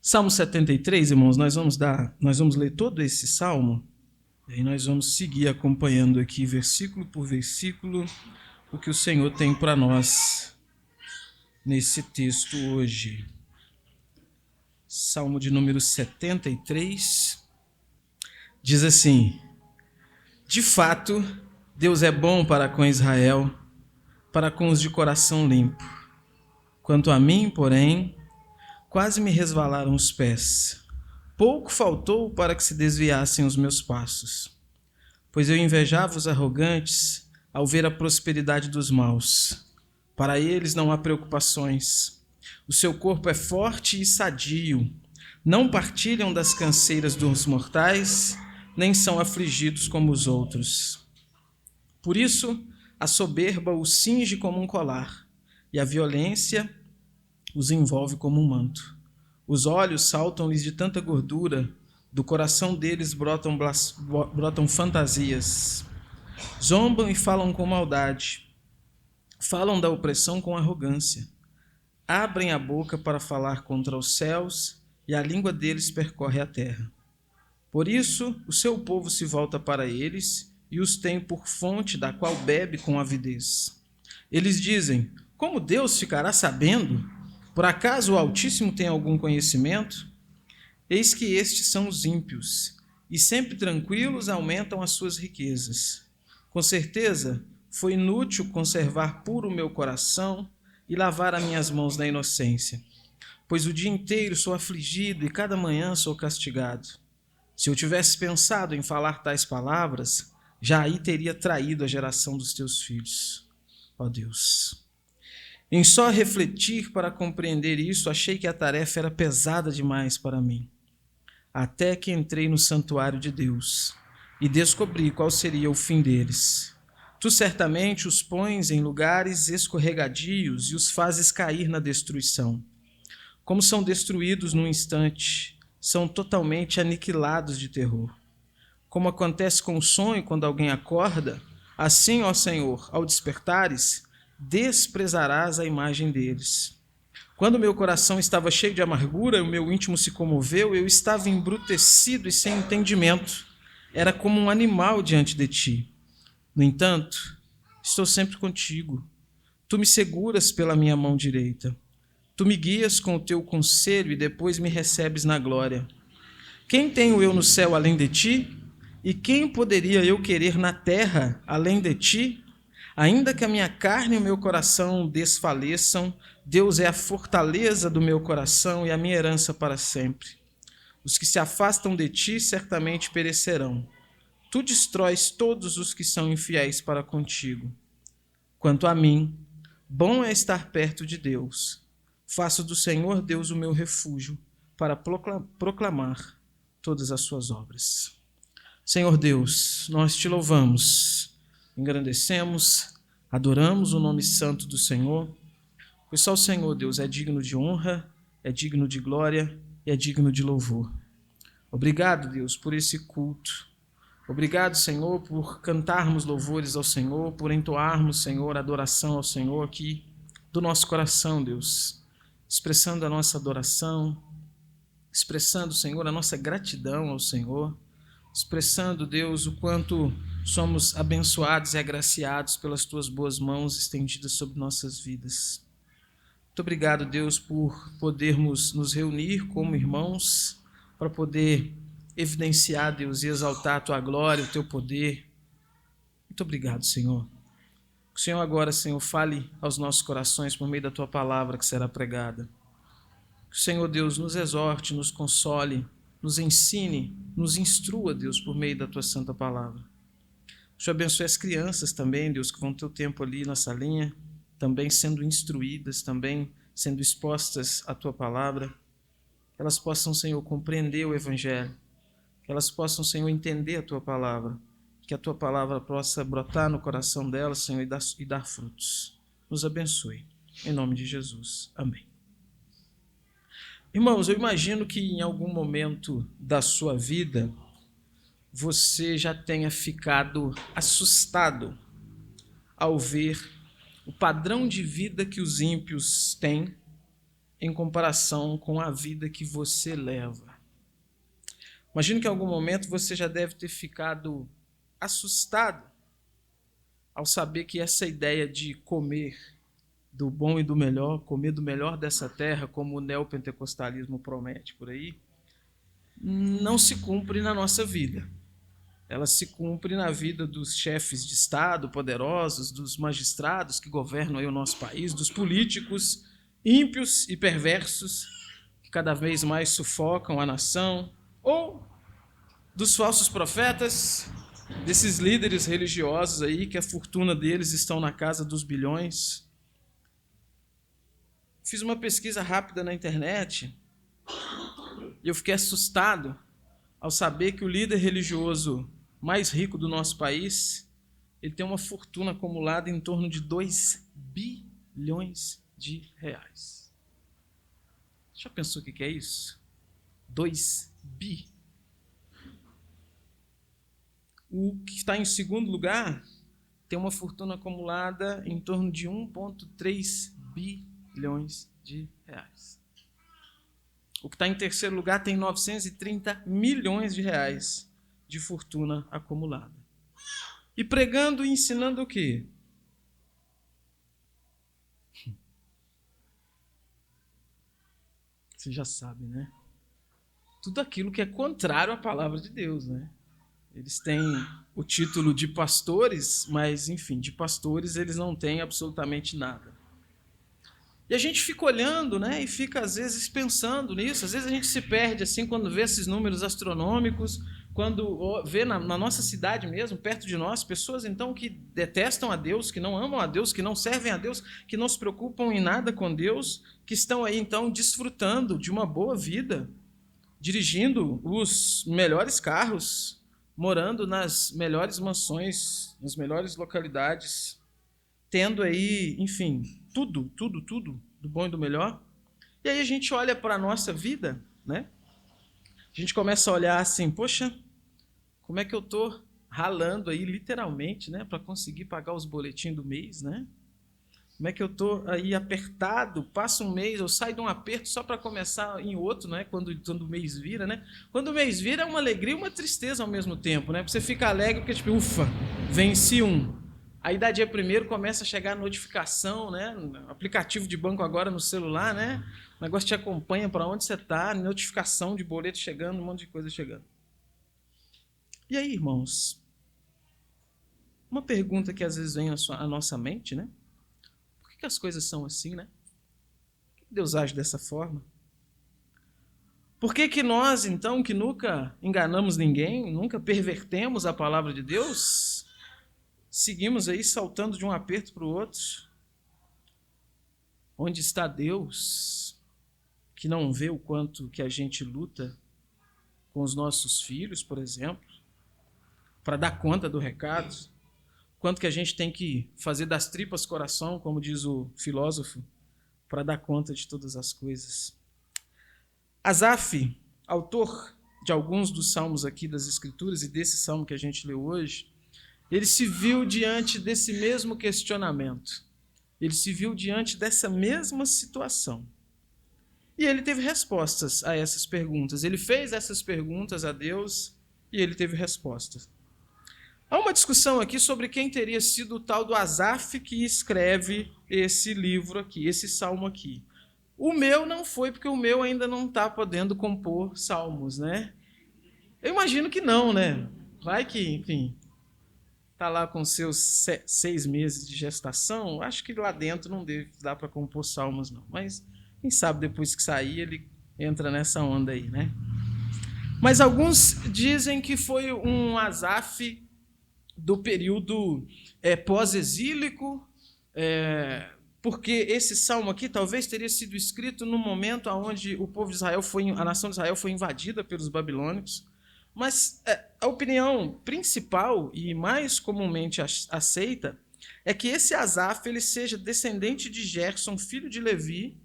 Salmo 73, irmãos, nós vamos ler todo esse salmo, e aí nós vamos seguir acompanhando aqui, versículo por versículo, o que o Senhor tem para nós nesse texto hoje. Salmo de número 73, diz assim: de fato, Deus é bom para com Israel, para com os de coração limpo. Quanto a mim, porém, quase me resvalaram os pés. Pouco faltou para que se desviassem os meus passos. Pois eu invejava os arrogantes ao ver a prosperidade dos maus. Para eles não há preocupações. O seu corpo é forte e sadio. Não partilham das canseiras dos mortais, nem são afligidos como os outros. Por isso, a soberba os cinge como um colar, e a violência os envolve como um manto. Os olhos saltam-lhes de tanta gordura, do coração deles brotam fantasias. Zombam e falam com maldade, falam da opressão com arrogância. Abrem a boca para falar contra os céus, e a língua deles percorre a terra. Por isso, o seu povo se volta para eles, e os tem por fonte da qual bebe com avidez. Eles dizem: como Deus ficará sabendo? Por acaso o Altíssimo tem algum conhecimento? Eis que estes são os ímpios, e sempre tranquilos aumentam as suas riquezas. Com certeza, foi inútil conservar puro o meu coração e lavar as minhas mãos na inocência, pois o dia inteiro sou afligido e cada manhã sou castigado. Se eu tivesse pensado em falar tais palavras, já aí teria traído a geração dos teus filhos. Ó Deus! Em só refletir para compreender isso, achei que a tarefa era pesada demais para mim. Até que entrei no santuário de Deus e descobri qual seria o fim deles. Tu certamente os pões em lugares escorregadios e os fazes cair na destruição. Como são destruídos num instante, são totalmente aniquilados de terror. Como acontece com o sonho quando alguém acorda, assim, ó Senhor, ao despertares, desprezarás a imagem deles. Quando meu coração estava cheio de amargura, o meu íntimo se comoveu, eu estava embrutecido e sem entendimento. Era como um animal diante de ti. No entanto, estou sempre contigo. Tu me seguras pela minha mão direita. Tu me guias com o teu conselho e depois me recebes na glória. Quem tenho eu no céu além de ti? E quem poderia eu querer na terra além de ti? Ainda que a minha carne e o meu coração desfaleçam, Deus é a fortaleza do meu coração e a minha herança para sempre. Os que se afastam de ti certamente perecerão. Tu destróis todos os que são infiéis para contigo. Quanto a mim, bom é estar perto de Deus. Faço do Senhor Deus o meu refúgio para proclamar todas as suas obras. Senhor Deus, nós te louvamos, engrandecemos, adoramos o nome santo do Senhor, pois só o Senhor, Deus, é digno de honra, é digno de glória e é digno de louvor. Obrigado, Deus, por esse culto. Obrigado, Senhor, por cantarmos louvores ao Senhor, por entoarmos, Senhor, adoração ao Senhor aqui do nosso coração, Deus, expressando a nossa adoração, expressando, Senhor, a nossa gratidão ao Senhor, expressando, Deus, o quanto somos abençoados e agraciados pelas Tuas boas mãos estendidas sobre nossas vidas. Muito obrigado, Deus, por podermos nos reunir como irmãos para poder evidenciar, Deus, e exaltar a Tua glória, o Teu poder. Muito obrigado, Senhor. Que o Senhor agora, Senhor, fale aos nossos corações por meio da Tua palavra que será pregada. Que o Senhor, Deus, nos exorte, nos console, nos ensine, nos instrua, Deus, por meio da Tua santa palavra. O Senhor abençoe as crianças também, Deus, que vão ter o tempo ali na salinha, também sendo instruídas, também sendo expostas à Tua palavra. Que elas possam, Senhor, compreender o Evangelho. Que elas possam, Senhor, entender a Tua palavra. Que a Tua palavra possa brotar no coração delas, Senhor, e dar frutos. Nos abençoe. Em nome de Jesus. Amém. Irmãos, eu imagino que em algum momento da sua vida você já tenha ficado assustado ao ver o padrão de vida que os ímpios têm em comparação com a vida que você leva. Imagino que em algum momento você já deve ter ficado assustado ao saber que essa ideia de comer do bom e do melhor, comer do melhor dessa terra, como o neopentecostalismo promete por aí, não se cumpre na nossa vida. Ela se cumpre na vida dos chefes de Estado poderosos, dos magistrados que governam aí o nosso país, dos políticos ímpios e perversos que cada vez mais sufocam a nação, ou dos falsos profetas, desses líderes religiosos aí que a fortuna deles estão na casa dos bilhões. Fiz uma pesquisa rápida na internet e eu fiquei assustado ao saber que o líder religioso mais rico do nosso país, ele tem uma fortuna acumulada em torno de 2 bilhões de reais. Já pensou o que é isso? 2 bi. O que está em segundo lugar tem uma fortuna acumulada em torno de 1,3 bilhões de reais. O que está em terceiro lugar tem 930 milhões de reais de fortuna acumulada. E pregando e ensinando o quê? Você já sabe, né? Tudo aquilo que é contrário à palavra de Deus, né? Eles têm o título de pastores, mas, enfim, de pastores eles não têm absolutamente nada. E a gente fica olhando, né, e fica, às vezes, pensando nisso. Às vezes a gente se perde, assim, quando vê esses números astronômicos, quando vê na nossa cidade mesmo, perto de nós, pessoas, então, que detestam a Deus, que não amam a Deus, que não servem a Deus, que não se preocupam em nada com Deus, que estão aí, então, desfrutando de uma boa vida, dirigindo os melhores carros, morando nas melhores mansões, nas melhores localidades, tendo aí, enfim, tudo do bom e do melhor. E aí a gente olha para a nossa vida, né? A gente começa a olhar assim, poxa, como é que eu estou ralando aí, literalmente, né, para conseguir pagar os boletins do mês, né? Como é que eu estou aí apertado, passa um mês, eu saio de um aperto só para começar em outro, né? Quando o mês vira, né? Quando o mês vira é uma alegria e uma tristeza ao mesmo tempo, né? Você fica alegre porque, tipo, ufa, venci um. Aí da dia primeiro começa a chegar a notificação, né? Aplicativo de banco agora no celular, né? O negócio te acompanha para onde você está, notificação de boleto chegando, um monte de coisa chegando. E aí, irmãos? Uma pergunta que às vezes vem à nossa mente, né? Por que as coisas são assim, né? Por que Deus age dessa forma? Por que nós, então, que nunca enganamos ninguém, nunca pervertemos a palavra de Deus, seguimos aí saltando de um aperto para o outro? Onde está Deus, que não vê o quanto que a gente luta com os nossos filhos, por exemplo, para dar conta do recado? Quanto que a gente tem que fazer das tripas coração, como diz o filósofo, para dar conta de todas as coisas. Asaf, autor de alguns dos salmos aqui das Escrituras e desse salmo que a gente leu hoje, ele se viu diante desse mesmo questionamento. Ele se viu diante dessa mesma situação. E ele teve respostas a essas perguntas. Ele fez essas perguntas a Deus e ele teve respostas. Há uma discussão aqui sobre quem teria sido o tal do Asaf que escreve esse livro aqui, esse salmo aqui. O meu não foi, porque o meu ainda não está podendo compor salmos, né? Eu imagino que não, né? Vai que, enfim, está lá com seus 6 meses de gestação, acho que lá dentro não deve dar para compor salmos, não. Mas, quem sabe, depois que sair, ele entra nessa onda aí, né? Mas alguns dizem que foi um Asaf do período pós-exílico, porque esse salmo aqui talvez teria sido escrito no momento onde o povo de Israel a nação de Israel foi invadida pelos babilônicos. Mas a opinião principal e mais comumente aceita é que esse Asaf ele seja descendente de Gerson, filho de Levi,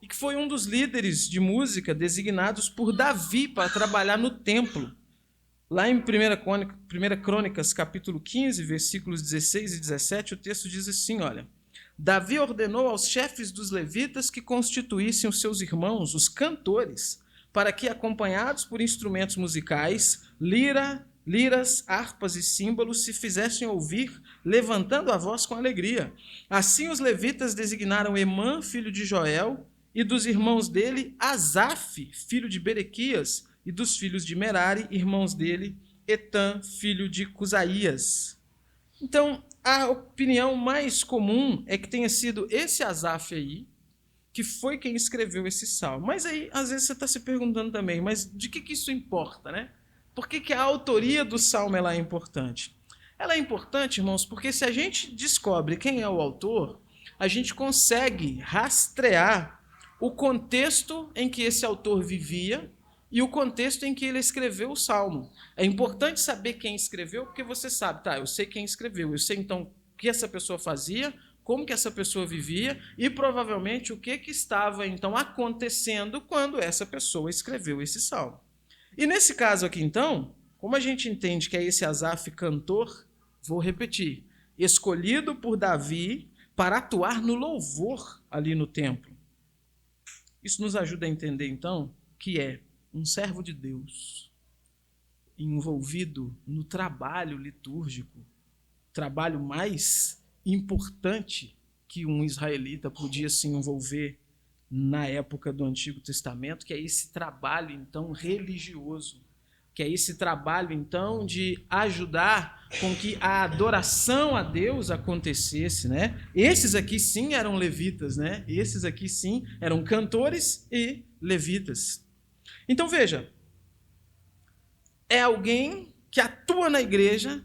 e que foi um dos líderes de música designados por Davi para trabalhar no templo. Lá em 1 Crônicas, capítulo 15, versículos 16 e 17, o texto diz assim, olha: Davi ordenou aos chefes dos levitas que constituíssem os seus irmãos, os cantores, para que, acompanhados por instrumentos musicais, liras, harpas e símbolos, se fizessem ouvir, levantando a voz com alegria. Assim os levitas designaram Emã, filho de Joel, e dos irmãos dele, Asaf, filho de Berequias, e dos filhos de Merari, irmãos dele, Etã, filho de Cusaías. Então, a opinião mais comum é que tenha sido esse Asaf aí, que foi quem escreveu esse salmo. Mas aí, às vezes, você está se perguntando também, mas de que isso importa, né? Por que a autoria do salmo ela é importante? Ela é importante, irmãos, porque se a gente descobre quem é o autor, a gente consegue rastrear o contexto em que esse autor vivia e o contexto em que ele escreveu o salmo. É importante saber quem escreveu, porque você sabe, tá, eu sei quem escreveu, eu sei então o que essa pessoa fazia, como que essa pessoa vivia e provavelmente o que estava então acontecendo quando essa pessoa escreveu esse salmo. E nesse caso aqui então, como a gente entende que é esse Asaf cantor, vou repetir, escolhido por Davi para atuar no louvor ali no templo. Isso nos ajuda a entender então que é um servo de Deus envolvido no trabalho litúrgico, trabalho mais importante que um israelita podia se envolver na época do Antigo Testamento, que é esse trabalho, então, religioso, que é esse trabalho, então, de ajudar com que a adoração a Deus acontecesse, né? Esses aqui, sim, eram levitas, né? Esses aqui, sim, eram cantores e levitas. Então, veja, é alguém que atua na igreja,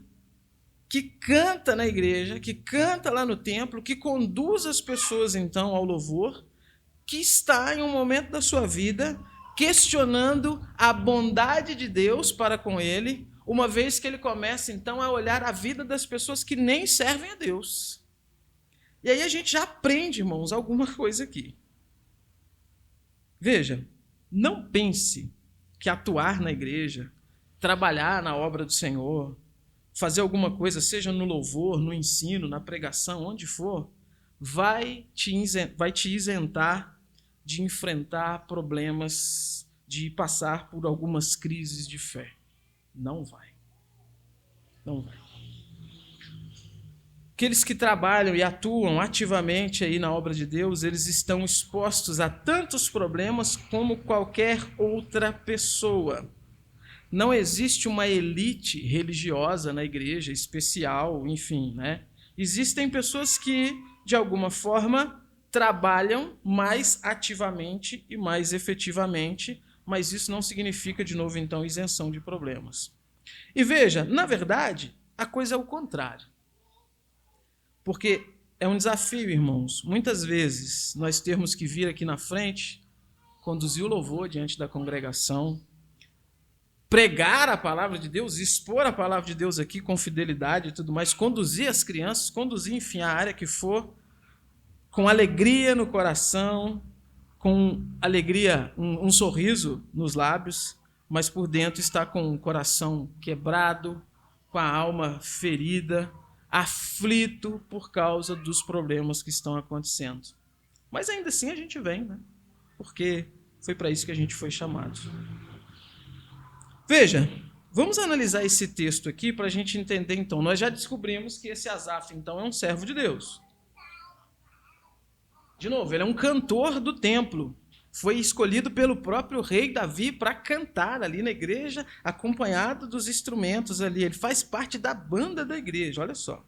que canta na igreja, que canta lá no templo, que conduz as pessoas, então, ao louvor, que está em um momento da sua vida questionando a bondade de Deus para com ele, uma vez que ele começa, então, a olhar a vida das pessoas que nem servem a Deus. E aí a gente já aprende, irmãos, alguma coisa aqui. Veja, não pense que atuar na igreja, trabalhar na obra do Senhor, fazer alguma coisa, seja no louvor, no ensino, na pregação, onde for, vai te isentar de enfrentar problemas, de passar por algumas crises de fé. Não vai. Não vai. Aqueles que trabalham e atuam ativamente aí na obra de Deus, eles estão expostos a tantos problemas como qualquer outra pessoa. Não existe uma elite religiosa na igreja, especial, enfim, né? Existem pessoas que, de alguma forma, trabalham mais ativamente e mais efetivamente, mas isso não significa, de novo, então, isenção de problemas. E veja, na verdade, a coisa é o contrário. Porque é um desafio, irmãos. Muitas vezes nós temos que vir aqui na frente, conduzir o louvor diante da congregação, pregar a palavra de Deus, expor a palavra de Deus aqui com fidelidade e tudo mais, conduzir as crianças, conduzir, enfim, a área que for, com alegria no coração, com alegria, um sorriso nos lábios, mas por dentro está com o coração quebrado, com a alma ferida, aflito por causa dos problemas que estão acontecendo. Mas ainda assim a gente vem, né? Porque foi para isso que a gente foi chamado. Veja, vamos analisar esse texto aqui para a gente entender, então. Nós já descobrimos que esse Asaf, então, é um servo de Deus. De novo, ele é um cantor do templo. Foi escolhido pelo próprio rei Davi para cantar ali na igreja, acompanhado dos instrumentos ali. Ele faz parte da banda da igreja, olha só.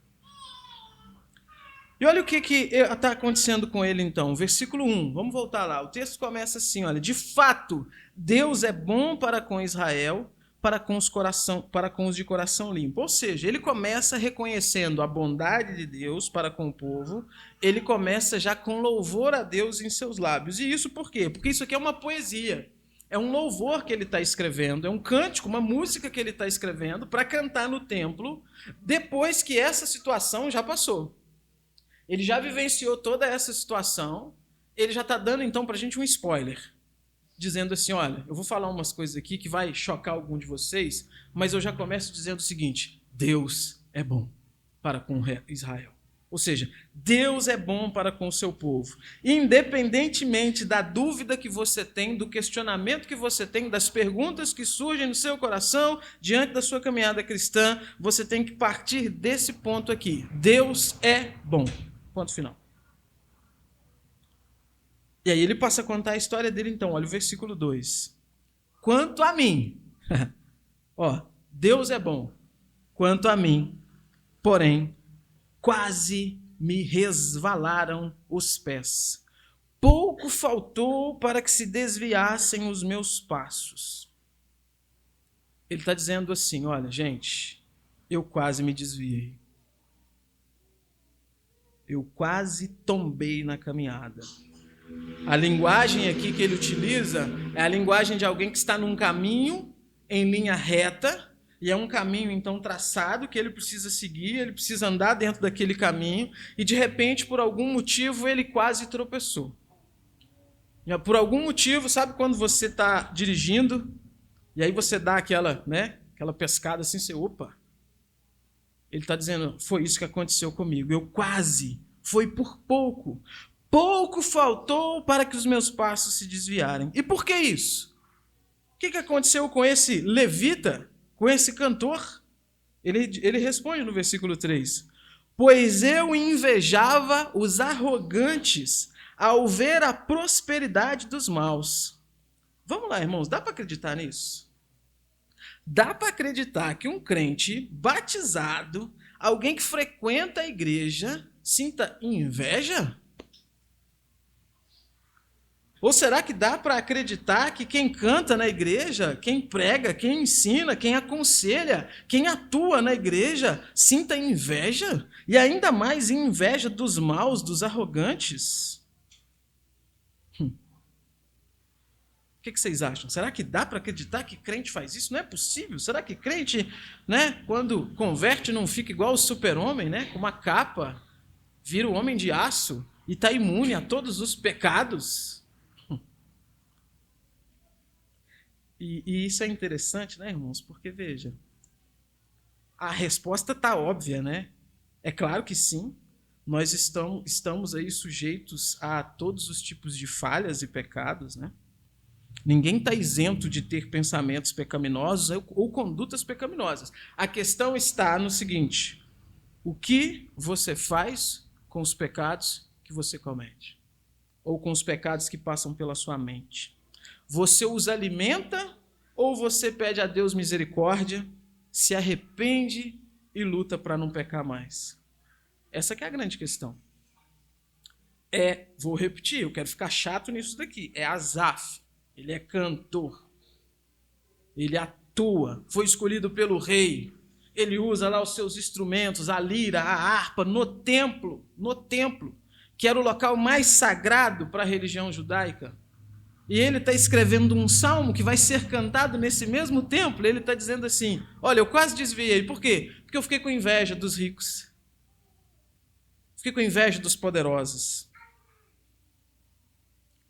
E olha o que está acontecendo com ele, então. Versículo 1, vamos voltar lá. O texto começa assim, olha. De fato, Deus é bom para com Israel, para com os de coração limpo. Ou seja, ele começa reconhecendo a bondade de Deus para com o povo, ele começa já com louvor a Deus em seus lábios. E isso por quê? Porque isso aqui é uma poesia, é um louvor que ele está escrevendo, é um cântico, uma música que ele está escrevendo para cantar no templo, depois que essa situação já passou. Ele já vivenciou toda essa situação, ele já está dando então para a gente um spoiler, dizendo assim, olha, eu vou falar umas coisas aqui que vai chocar algum de vocês, mas eu já começo dizendo o seguinte, Deus é bom para com Israel. Ou seja, Deus é bom para com o seu povo. Independentemente da dúvida que você tem, do questionamento que você tem, das perguntas que surgem no seu coração diante da sua caminhada cristã, você tem que partir desse ponto aqui. Deus é bom. Ponto final. E aí ele passa a contar a história dele então. Olha o versículo 2. Quanto a mim, Deus é bom. Quanto a mim, porém, quase me resvalaram os pés. Pouco faltou para que se desviassem os meus passos. Ele está dizendo assim, olha, gente, eu quase me desviei. Eu quase tombei na caminhada. A linguagem aqui que ele utiliza é a linguagem de alguém que está num caminho em linha reta, e é um caminho, então, traçado, que ele precisa seguir, ele precisa andar dentro daquele caminho, e, de repente, por algum motivo, ele quase tropeçou. Por algum motivo, sabe quando você está dirigindo, e aí você dá aquela pescada assim, você, opa. Ele está dizendo, foi isso que aconteceu comigo, eu quase, foi por pouco. Pouco faltou para que os meus passos se desviarem. E por que isso? O que aconteceu com esse levita? Com esse cantor, ele responde no versículo 3, pois eu invejava os arrogantes ao ver a prosperidade dos maus. Vamos lá, irmãos, dá para acreditar nisso? Dá para acreditar que um crente batizado, alguém que frequenta a igreja, sinta inveja? Ou será que dá para acreditar que quem canta na igreja, quem prega, quem ensina, quem aconselha, quem atua na igreja, sinta inveja? E ainda mais inveja dos maus, dos arrogantes? O que vocês acham? Será que dá para acreditar que crente faz isso? Não é possível. Será que crente, quando converte, não fica igual o super-homem, com uma capa, vira o homem de aço e está imune a todos os pecados? E isso é interessante, irmãos? Porque, veja, a resposta está óbvia, É claro que sim, nós estamos aí sujeitos a todos os tipos de falhas e pecados, Ninguém está isento de ter pensamentos pecaminosos ou condutas pecaminosas. A questão está no seguinte, o que você faz com os pecados que você comete? Ou com os pecados que passam pela sua mente? Você os alimenta ou você pede a Deus misericórdia, se arrepende e luta para não pecar mais? Essa que é a grande questão. Vou repetir, eu quero ficar chato nisso daqui, é Asaf, ele é cantor, ele atua, foi escolhido pelo rei, ele usa lá os seus instrumentos, a lira, a harpa, no templo, que era o local mais sagrado para a religião judaica. E ele está escrevendo um salmo que vai ser cantado nesse mesmo templo. Ele está dizendo assim, olha, eu quase desviei. Por quê? Porque eu fiquei com inveja dos ricos. Fiquei com inveja dos poderosos.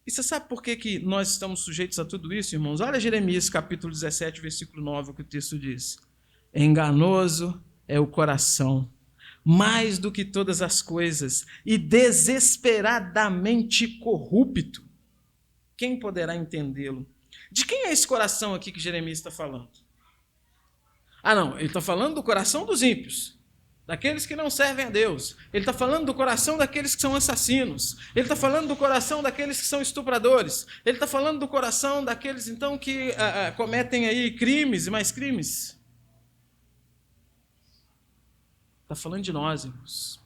E você sabe por que nós estamos sujeitos a tudo isso, irmãos? Olha Jeremias capítulo 17, versículo 9, o que o texto diz. Enganoso é o coração, mais do que todas as coisas, e desesperadamente corrupto. Quem poderá entendê-lo? De quem é esse coração aqui que Jeremias está falando? Não, ele está falando do coração dos ímpios, daqueles que não servem a Deus. Ele está falando do coração daqueles que são assassinos. Ele está falando do coração daqueles que são estupradores. Ele está falando do coração daqueles, então, que cometem aí crimes e mais crimes. Está falando de nós, irmãos.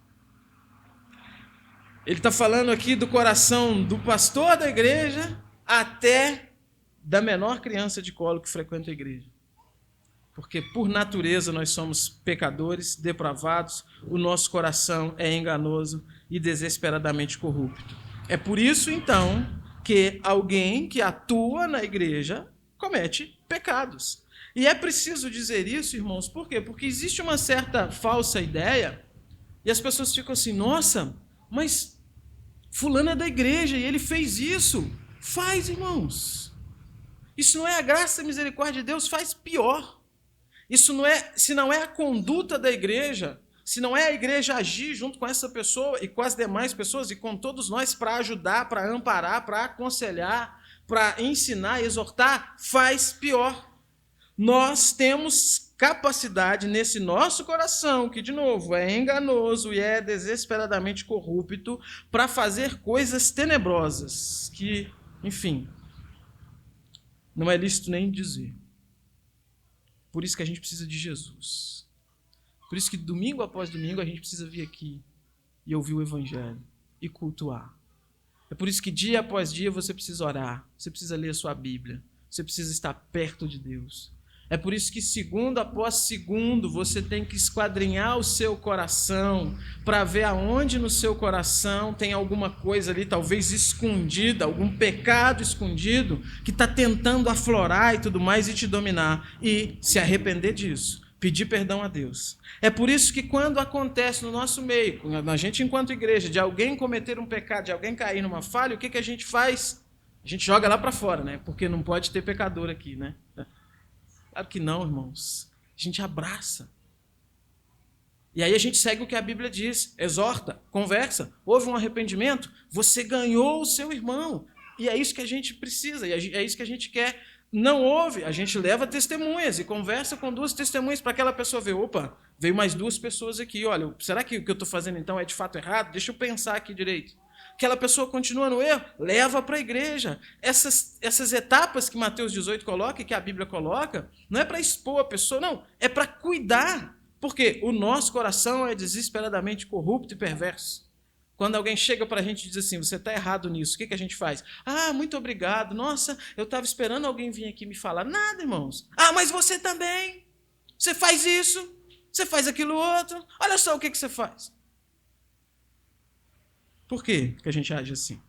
Ele está falando aqui do coração do pastor da igreja até da menor criança de colo que frequenta a igreja. Porque, por natureza, nós somos pecadores, depravados, o nosso coração é enganoso e desesperadamente corrupto. É por isso, então, que alguém que atua na igreja comete pecados. E é preciso dizer isso, irmãos, por quê? Porque existe uma certa falsa ideia e as pessoas ficam assim, nossa, mas fulano é da igreja e ele fez isso. Faz, irmãos. Isso não é a graça e a misericórdia de Deus, faz pior. Isso não é, se não é a conduta da igreja, Se não é a igreja agir junto com essa pessoa e com as demais pessoas e com todos nós para ajudar, para amparar, para aconselhar, para ensinar, exortar, faz pior. Nós temos capacidade nesse nosso coração, que, de novo, é enganoso e é desesperadamente corrupto, para fazer coisas tenebrosas, que, enfim, não é lícito nem dizer. Por isso que a gente precisa de Jesus. Por isso que domingo após domingo a gente precisa vir aqui e ouvir o Evangelho e cultuar. É por isso que dia após dia você precisa orar, você precisa ler a sua Bíblia, você precisa estar perto de Deus. É por isso que segundo após segundo você tem que esquadrinhar o seu coração para ver aonde no seu coração tem alguma coisa ali, talvez escondida, algum pecado escondido que está tentando aflorar e tudo mais e te dominar. E se arrepender disso, pedir perdão a Deus. É por isso que quando acontece no nosso meio, a gente enquanto igreja, de alguém cometer um pecado, de alguém cair numa falha, o que a gente faz? A gente joga lá para fora, né? Porque não pode ter pecador aqui, né? Claro que não, irmãos. A gente abraça. E aí a gente segue o que a Bíblia diz. Exorta, conversa, houve um arrependimento, você ganhou o seu irmão. E é isso que a gente precisa, e é isso que a gente quer. Não houve, a gente leva testemunhas e conversa com 2 testemunhas para aquela pessoa ver, opa, veio mais 2 pessoas aqui, olha, será que o que eu estou fazendo então é de fato errado? Deixa eu pensar aqui direito. Aquela pessoa continua no erro, leva para a igreja. Essas etapas que Mateus 18 coloca e que a Bíblia coloca, não é para expor a pessoa, não, é para cuidar. Porque o nosso coração é desesperadamente corrupto e perverso. Quando alguém chega para a gente e diz assim, você está errado nisso, o que a gente faz? Ah, muito obrigado, nossa, eu estava esperando alguém vir aqui me falar. Nada, irmãos. Ah, mas você também. Você faz isso, você faz aquilo outro. Olha só o que você faz. Por que a gente age assim?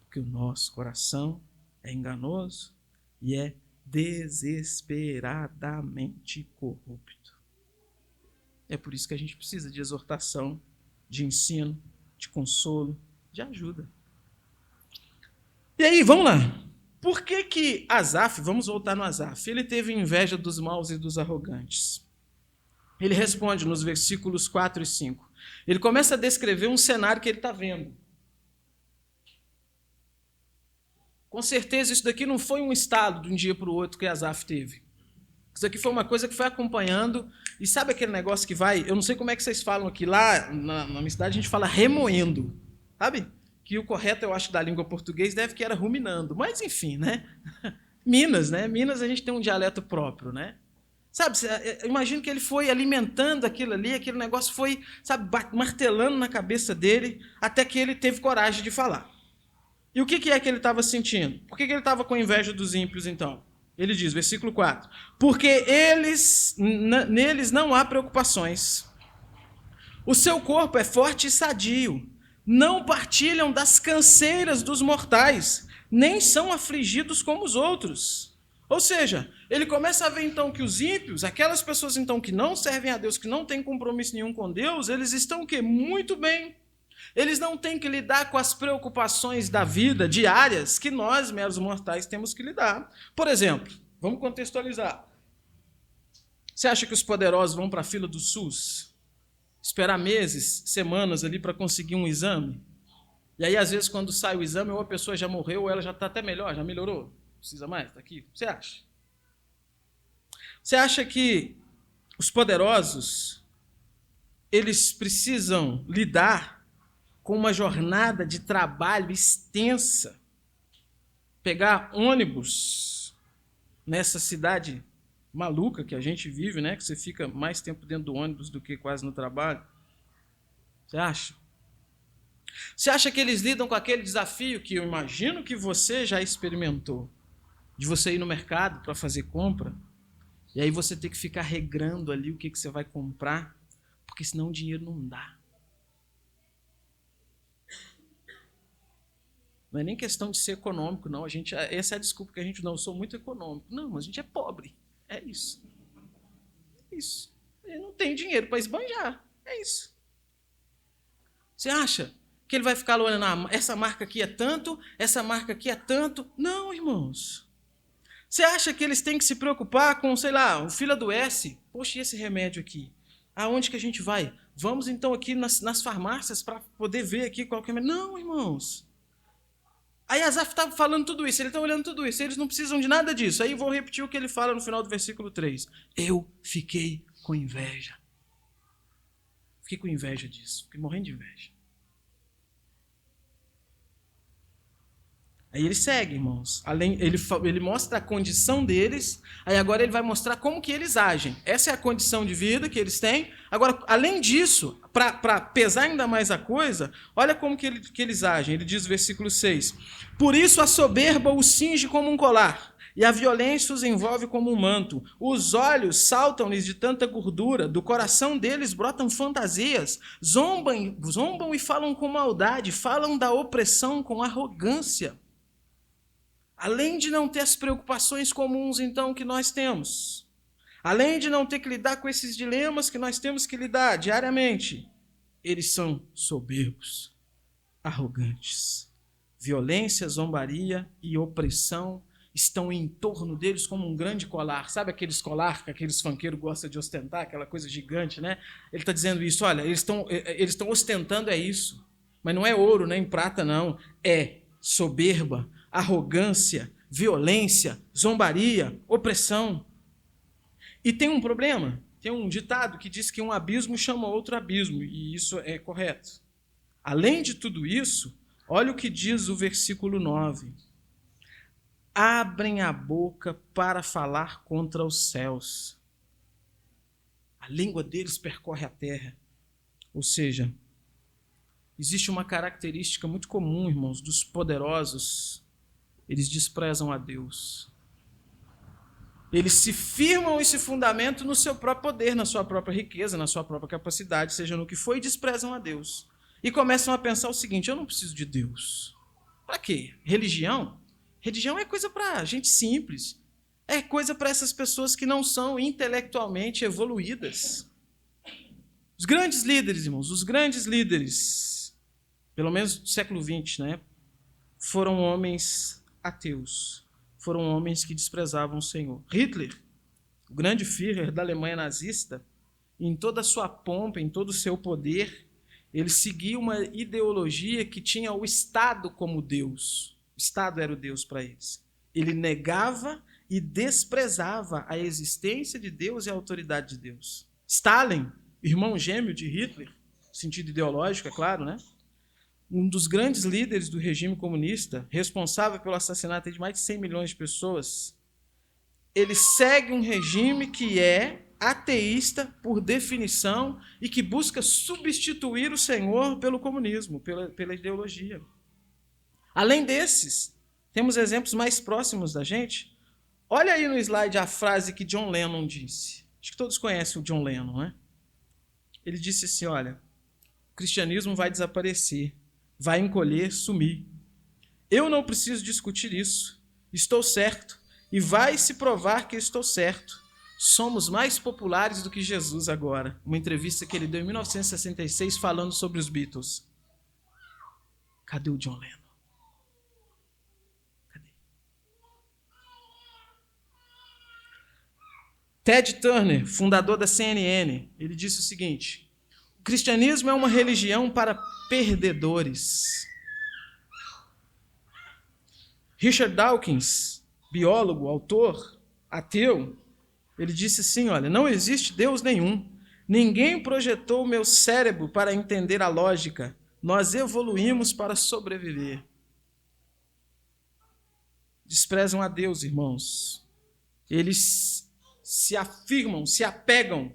Porque o nosso coração é enganoso e é desesperadamente corrupto. É por isso que a gente precisa de exortação, de ensino, de consolo, de ajuda. E aí, vamos lá. Por que Asaf, vamos voltar no Asaf, ele teve inveja dos maus e dos arrogantes? Ele responde nos versículos 4 e 5. Ele começa a descrever um cenário que ele está vendo. Com certeza isso daqui não foi um estado de um dia para o outro que Asaf teve. Isso aqui foi uma coisa que foi acompanhando. E sabe aquele negócio que vai... Eu não sei como é que vocês falam aqui. Lá na minha cidade a gente fala remoendo. Sabe? Que o correto, eu acho, da língua portuguesa deve que era ruminando. Mas enfim, né? Minas, né? Minas a gente tem um dialeto próprio, né? Sabe, imagino que ele foi alimentando aquilo ali, aquele negócio foi, sabe, martelando na cabeça dele, até que ele teve coragem de falar. E o que é que ele estava sentindo? Por que ele estava com inveja dos ímpios, então? Ele diz, versículo 4, porque neles não há preocupações. O seu corpo é forte e sadio, não partilham das canseiras dos mortais, nem são afligidos como os outros. Ou seja, ele começa a ver então que os ímpios, aquelas pessoas então que não servem a Deus, que não têm compromisso nenhum com Deus, eles estão o quê? Muito bem. Eles não têm que lidar com as preocupações da vida diárias que nós, meros mortais, temos que lidar. Por exemplo, vamos contextualizar. Você acha que os poderosos vão para a fila do SUS? Esperar meses, semanas ali para conseguir um exame? E aí, às vezes, quando sai o exame, ou a pessoa já morreu, ou ela já está até melhor, já melhorou. Precisa mais? Está aqui. O que você acha? Você acha que os poderosos, eles precisam lidar com uma jornada de trabalho extensa? Pegar ônibus nessa cidade maluca que a gente vive, né? Que você fica mais tempo dentro do ônibus do que quase no trabalho. Você acha? Você acha que eles lidam com aquele desafio que eu imagino que você já experimentou? De você ir no mercado para fazer compra, e aí você ter que ficar regrando ali o que você vai comprar, porque senão o dinheiro não dá. Não é nem questão de ser econômico, não. Essa é a desculpa que a gente não, eu sou muito econômico. Não, mas a gente é pobre. É isso. É isso. Ele não tem dinheiro para esbanjar. É isso. Você acha que ele vai ficar olhando, essa marca aqui é tanto, essa marca aqui é tanto? Não, irmãos. Você acha que eles têm que se preocupar com, sei lá, o fila do S? Poxa, e esse remédio aqui? Aonde que a gente vai? Vamos então aqui nas farmácias para poder ver aqui qual que é. Não, irmãos. Aí Asaf está falando tudo isso, ele está olhando tudo isso, eles não precisam de nada disso. Aí vou repetir o que ele fala no final do versículo 3. Eu fiquei com inveja. Fiquei com inveja disso, fiquei morrendo de inveja. Aí ele segue, irmãos. Ele mostra a condição deles, aí agora ele vai mostrar como que eles agem. Essa é a condição de vida que eles têm. Agora, além disso, para pesar ainda mais a coisa, olha como que eles agem. Ele diz no versículo 6. Por isso a soberba os cinge como um colar, e a violência os envolve como um manto. Os olhos saltam-lhes de tanta gordura, do coração deles brotam fantasias, zombam e falam com maldade, falam da opressão com arrogância. Além de não ter as preocupações comuns, então, que nós temos, além de não ter que lidar com esses dilemas que nós temos que lidar diariamente, eles são soberbos, arrogantes. Violência, zombaria e opressão estão em torno deles como um grande colar. Sabe aqueles colar que aqueles funkeiros gostam de ostentar, aquela coisa gigante, né? Ele está dizendo isso, olha, eles estão ostentando é isso, mas não é ouro, nem prata, não. É soberba, arrogância, violência, zombaria, opressão. E tem um problema, tem um ditado que diz que um abismo chama outro abismo, e isso é correto. Além de tudo isso, olha o que diz o versículo 9. Abrem a boca para falar contra os céus. A língua deles percorre a terra. Ou seja, existe uma característica muito comum, irmãos, dos poderosos. Eles desprezam a Deus. Eles se firmam e se fundamentam no seu próprio poder, na sua própria riqueza, na sua própria capacidade, seja no que for, e desprezam a Deus. E começam a pensar o seguinte: eu não preciso de Deus. Para quê? Religião? Religião é coisa para gente simples. É coisa para essas pessoas que não são intelectualmente evoluídas. Os grandes líderes, irmãos, os grandes líderes, pelo menos do século XX, né, foram homens ateus. Foram homens que desprezavam o Senhor. Hitler, o grande Führer da Alemanha nazista, em toda a sua pompa, em todo o seu poder, ele seguia uma ideologia que tinha o Estado como Deus. O Estado era o Deus para eles. Ele negava e desprezava a existência de Deus e a autoridade de Deus. Stalin, irmão gêmeo de Hitler, no sentido ideológico, é claro, né? Um dos grandes líderes do regime comunista, responsável pelo assassinato de mais de 100 milhões de pessoas, ele segue um regime que é ateísta por definição e que busca substituir o Senhor pelo comunismo, pela ideologia. Além desses, temos exemplos mais próximos da gente. Olha aí no slide a frase que John Lennon disse. Acho que todos conhecem o John Lennon, né? Ele disse assim, olha, o cristianismo vai desaparecer, vai encolher, sumir. Eu não preciso discutir isso. Estou certo. E vai se provar que estou certo. Somos mais populares do que Jesus agora. Uma entrevista que ele deu em 1966 falando sobre os Beatles. Cadê o John Lennon? Cadê? Ted Turner, fundador da CNN, ele disse o seguinte: o cristianismo é uma religião para perdedores. Richard Dawkins, biólogo, autor, ateu, ele disse assim, olha, não existe Deus nenhum. Ninguém projetou o meu cérebro para entender a lógica. Nós evoluímos para sobreviver. Desprezam a Deus, irmãos. Eles se afirmam, se apegam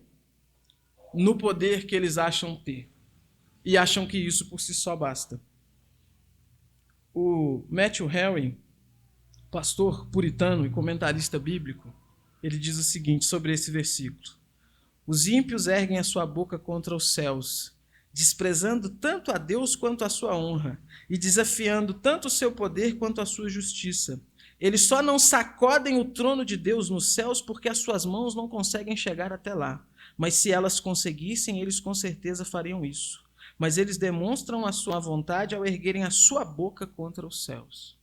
no poder que eles acham ter. E acham que isso por si só basta. O Matthew Henry, pastor puritano e comentarista bíblico, ele diz o seguinte sobre esse versículo: os ímpios erguem a sua boca contra os céus, desprezando tanto a Deus quanto a sua honra, e desafiando tanto o seu poder quanto a sua justiça. Eles só não sacodem o trono de Deus nos céus porque as suas mãos não conseguem chegar até lá. Mas se elas conseguissem, eles com certeza fariam isso. Mas eles demonstram a sua vontade ao erguerem a sua boca contra os céus.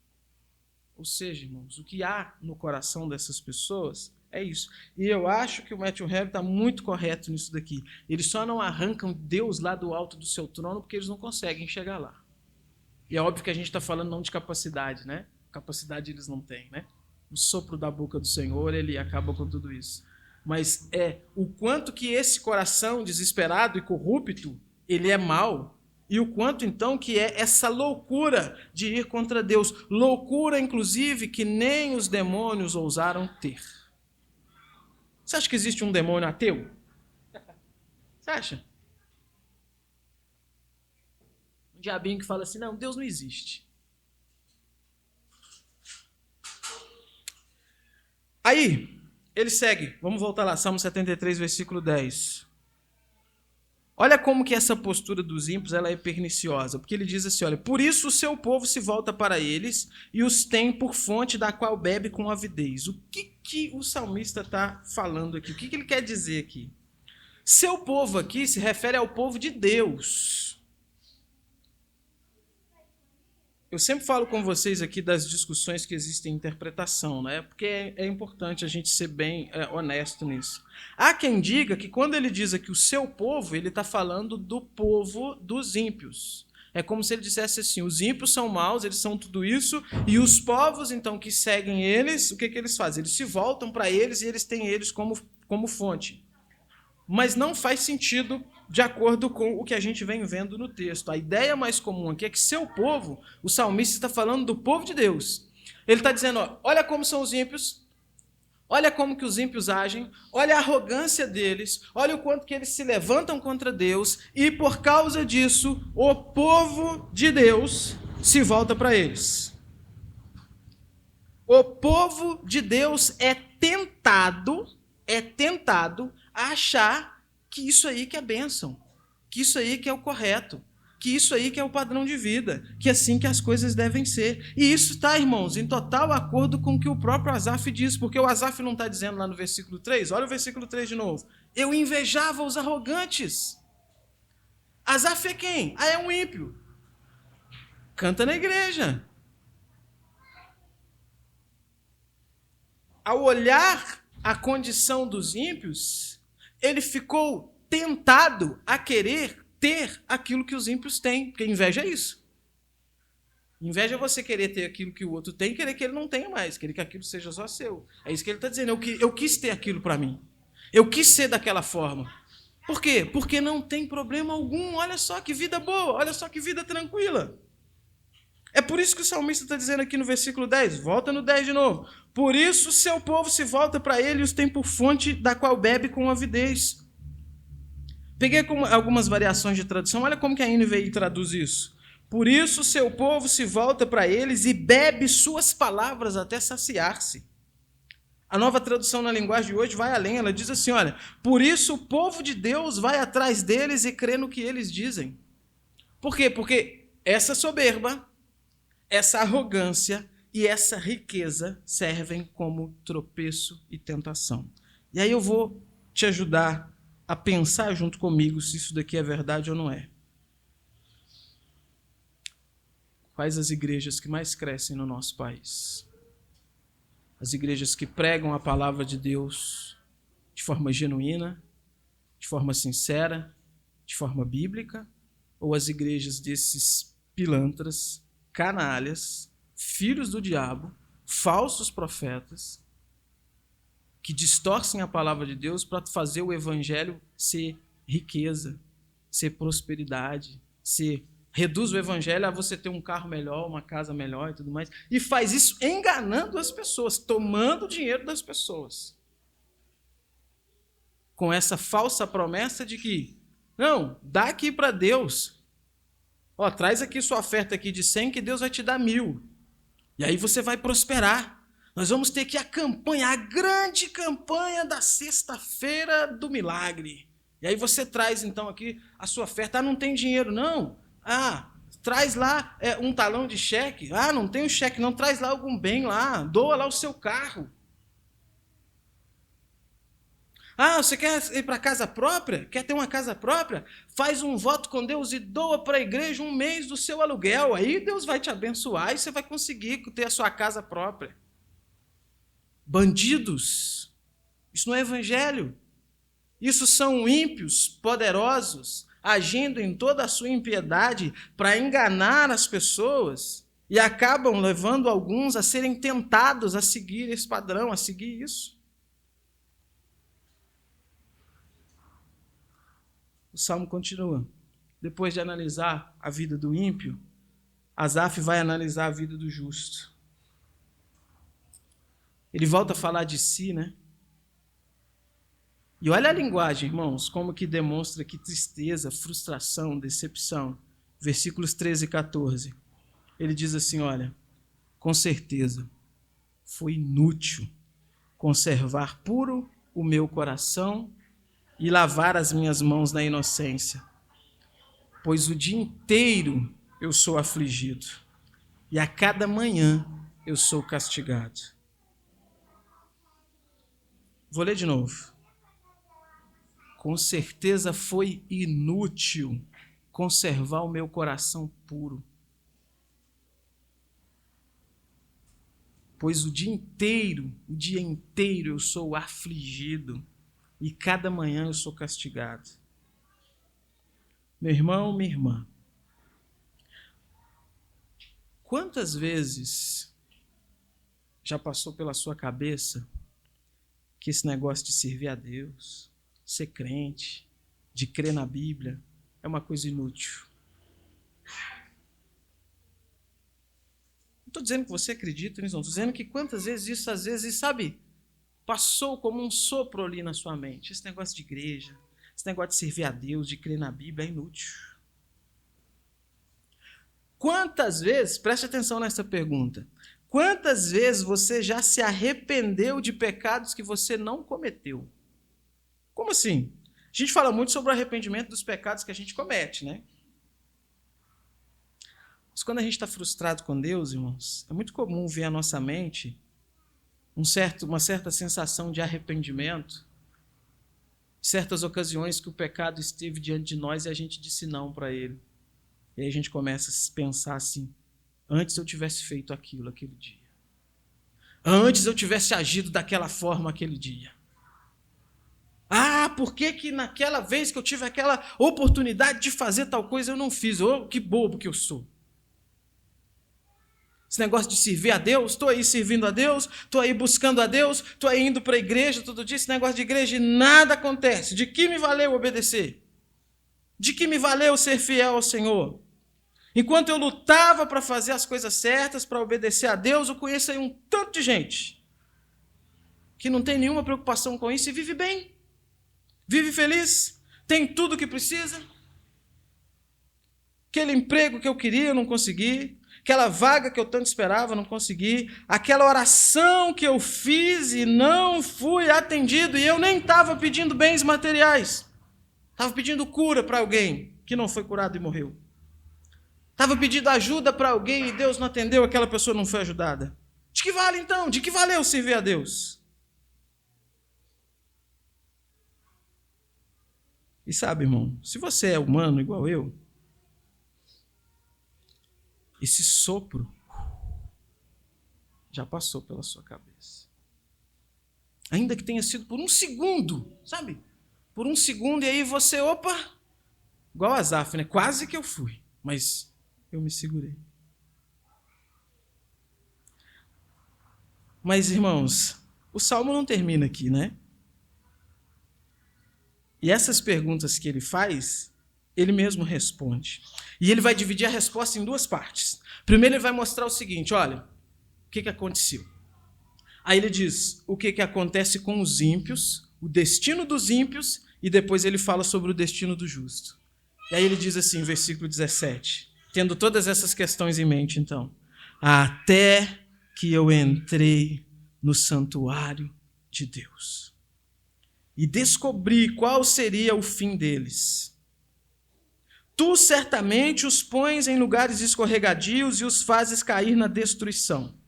Ou seja, irmãos, o que há no coração dessas pessoas É isso. E eu acho que o Matthew Henry está muito correto nisso daqui. Eles só não arrancam Deus lá do alto do seu trono porque eles não conseguem chegar lá. E é óbvio que a gente está falando não de capacidade, né? Capacidade eles não têm, né? O sopro da boca do Senhor, ele acaba com tudo isso. Mas é o quanto que esse coração desesperado e corrupto, ele é mau. E o quanto, então, que é essa loucura de ir contra Deus. Loucura, inclusive, que nem os demônios ousaram ter. Você acha que existe um demônio ateu? Você acha? Um diabinho que fala assim, não, Deus não existe. Aí, ele segue. Vamos voltar lá, Salmo 73, versículo 10. Olha como que essa postura dos ímpios ela é perniciosa, porque ele diz assim, olha, por isso o seu povo se volta para eles e os tem por fonte da qual bebe com avidez. O que o salmista está falando aqui? O que ele quer dizer aqui? Seu povo aqui se refere ao povo de Deus. Eu sempre falo com vocês aqui das discussões que existem em interpretação, né? Porque é importante a gente ser bem honesto nisso. Há quem diga que quando ele diz aqui o seu povo, ele está falando do povo dos ímpios. É como se ele dissesse assim, os ímpios são maus, eles são tudo isso, e os povos, então, que seguem eles, o que eles fazem? Eles se voltam para eles e eles têm eles como fonte. Mas não faz sentido de acordo com o que a gente vem vendo no texto. A ideia mais comum aqui é que seu povo, o salmista está falando do povo de Deus. Ele está dizendo, ó, olha como são os ímpios, olha como que os ímpios agem, olha a arrogância deles, olha o quanto que eles se levantam contra Deus, e por causa disso, o povo de Deus se volta para eles. O povo de Deus é tentado a achar que isso aí que é bênção, que isso aí que é o correto, que isso aí que é o padrão de vida, que assim que as coisas devem ser. E isso está, irmãos, em total acordo com o que o próprio Asaf diz, porque o Asaf não está dizendo lá no versículo 3, olha o versículo 3 de novo, eu invejava os arrogantes. Asaf é quem? Ah, é um ímpio. Canta na igreja. Ao olhar a condição dos ímpios, ele ficou tentado a querer ter aquilo que os ímpios têm, porque inveja é isso. Inveja é você querer ter aquilo que o outro tem e querer que ele não tenha mais, querer que aquilo seja só seu. É isso que ele está dizendo, eu quis ter aquilo para mim. Eu quis ser daquela forma. Por quê? Porque não tem problema algum, olha só que vida boa, olha só que vida tranquila. É por isso que o salmista está dizendo aqui no versículo 10, volta no 10 de novo. Por isso seu povo se volta para ele e os tem por fonte da qual bebe com avidez. Peguei algumas variações de tradução, olha como que a NVI traduz isso. Por isso seu povo se volta para eles e bebe suas palavras até saciar-se. A nova tradução na linguagem de hoje vai além, ela diz assim, olha, por isso o povo de Deus vai atrás deles e crê no que eles dizem. Por quê? Porque essa soberba, essa arrogância e essa riqueza servem como tropeço e tentação. E aí eu vou te ajudar a pensar junto comigo se isso daqui é verdade ou não é. Quais as igrejas que mais crescem no nosso país? As igrejas que pregam a palavra de Deus de forma genuína, de forma sincera, de forma bíblica, ou as igrejas desses pilantras, canalhas, filhos do diabo, falsos profetas, que distorcem a palavra de Deus para fazer o evangelho ser riqueza, ser prosperidade, reduz o evangelho a você ter um carro melhor, uma casa melhor e tudo mais, e faz isso enganando as pessoas, tomando o dinheiro das pessoas, com essa falsa promessa de que, não, dá aqui para Deus, ó, traz aqui sua oferta aqui de 100 que Deus vai te dar 1000. E aí você vai prosperar. Nós vamos ter aqui a campanha, a grande campanha da sexta-feira do milagre. E aí você traz então aqui a sua oferta. Ah, não tem dinheiro não? Ah, traz lá um talão de cheque. Ah, não tem um cheque não, traz lá algum bem lá, doa lá o seu carro. Ah, você quer ir para casa própria? Quer ter uma casa própria? Faz um voto com Deus e doa para a igreja 1 mês do seu aluguel. Aí Deus vai te abençoar e você vai conseguir ter a sua casa própria. Bandidos, Isso não é evangelho. Isso são ímpios poderosos agindo em toda a sua impiedade para enganar as pessoas e acabam levando alguns a serem tentados a seguir esse padrão, a seguir isso. O Salmo continua. Depois de analisar a vida do ímpio, Asaf vai analisar a vida do justo. Ele volta a falar de si, né? E olha a linguagem, irmãos, como que demonstra que tristeza, frustração, decepção. Versículos 13 e 14. Ele diz assim, olha, com certeza foi inútil conservar puro o meu coração e lavar as minhas mãos na inocência, pois o dia inteiro eu sou afligido e a cada manhã eu sou castigado. Vou ler de novo. Com certeza foi inútil conservar o meu coração puro, pois o dia inteiro eu sou afligido e cada manhã eu sou castigado. Meu irmão, minha irmã, quantas vezes já passou pela sua cabeça que esse negócio de servir a Deus, ser crente, de crer na Bíblia, é uma coisa inútil? Não estou dizendo que você acredita nisso, não. Estou dizendo que quantas vezes isso, às vezes, sabe, passou como um sopro ali na sua mente. Esse negócio de igreja, esse negócio de servir a Deus, de crer na Bíblia é inútil. Quantas vezes, preste atenção nessa pergunta, quantas vezes você já se arrependeu de pecados que você não cometeu? Como assim? A gente fala muito sobre o arrependimento dos pecados que a gente comete, né? Mas quando a gente está frustrado com Deus, irmãos, é muito comum ver a nossa mente uma certa sensação de arrependimento, certas ocasiões que o pecado esteve diante de nós e a gente disse não para ele. E aí a gente começa a pensar assim, antes eu tivesse feito aquilo aquele dia. Antes eu tivesse agido daquela forma aquele dia. Ah, por que naquela vez que eu tive aquela oportunidade de fazer tal coisa eu não fiz? Oh, que bobo que eu sou. Esse negócio de servir a Deus, estou aí servindo a Deus, estou aí buscando a Deus, estou aí indo para a igreja todo dia, esse negócio de igreja e nada acontece. De que me valeu obedecer? De que me valeu ser fiel ao Senhor? Enquanto eu lutava para fazer as coisas certas, para obedecer a Deus, eu conheço aí um tanto de gente que não tem nenhuma preocupação com isso e vive bem, vive feliz, tem tudo o que precisa. Aquele emprego que eu queria, eu não consegui. Aquela vaga que eu tanto esperava, não consegui. Aquela oração que eu fiz e não fui atendido. E eu nem estava pedindo bens materiais. Estava pedindo cura para alguém que não foi curado e morreu. Estava pedindo ajuda para alguém e Deus não atendeu, aquela pessoa não foi ajudada. De que vale então? De que valeu servir a Deus? E sabe, irmão, se você é humano igual eu, esse sopro já passou pela sua cabeça. Ainda que tenha sido por um segundo, sabe? Por um segundo, e aí você, opa, igual a Asaf, né? Quase que eu fui, mas eu me segurei. Mas, irmãos, o Salmo não termina aqui, né? E essas perguntas que ele faz, ele mesmo responde. E ele vai dividir a resposta em duas partes. Primeiro ele vai mostrar o seguinte, olha, o que aconteceu? Aí ele diz o que acontece com os ímpios, o destino dos ímpios, e depois ele fala sobre o destino do justo. E aí ele diz assim, versículo 17, tendo todas essas questões em mente, então, até que eu entrei no santuário de Deus e descobri qual seria o fim deles. Tu certamente os pões em lugares escorregadios e os fazes cair na destruição.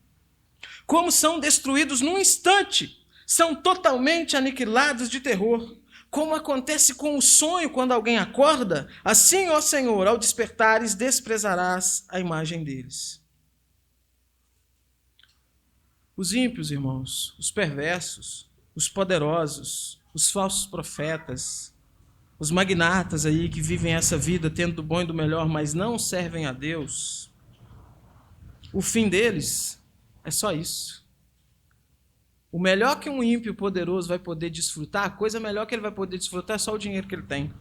Como são destruídos num instante, são totalmente aniquilados de terror. Como acontece com o sonho quando alguém acorda, assim, ó Senhor, ao despertares, desprezarás a imagem deles. Os ímpios, irmãos, os perversos, os poderosos, os falsos profetas, os magnatas aí que vivem essa vida tendo do bom e do melhor, mas não servem a Deus, o fim deles é só isso. O melhor que um ímpio poderoso vai poder desfrutar, a coisa melhor que ele vai poder desfrutar é só o dinheiro que ele tem.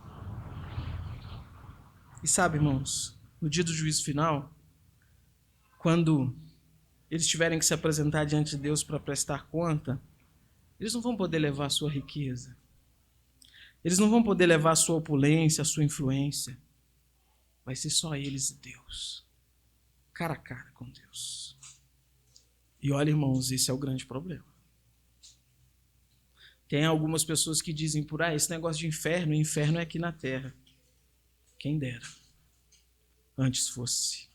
E sabe, irmãos, no dia do juízo final, quando eles tiverem que se apresentar diante de Deus para prestar conta, eles não vão poder levar a sua riqueza. Eles não vão poder levar a sua opulência, a sua influência. Vai ser só eles e Deus. Cara a cara com Deus. E olha, irmãos, esse é o grande problema. Tem algumas pessoas que dizem por aí, esse negócio de inferno, o inferno é aqui na terra. Quem dera. Antes fosse.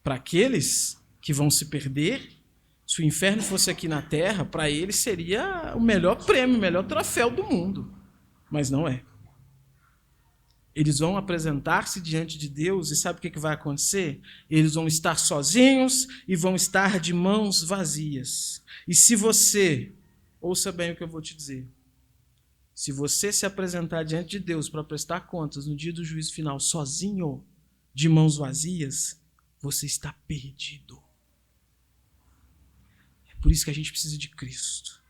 Para aqueles que vão se perder, se o inferno fosse aqui na terra, para eles seria o melhor prêmio, o melhor troféu do mundo. Mas não é. Eles vão apresentar-se diante de Deus e sabe o que vai acontecer? Eles vão estar sozinhos e vão estar de mãos vazias. E se você, ouça bem o que eu vou te dizer, se você se apresentar diante de Deus para prestar contas no dia do juízo final sozinho, de mãos vazias, você está perdido. É por isso que a gente precisa de Cristo.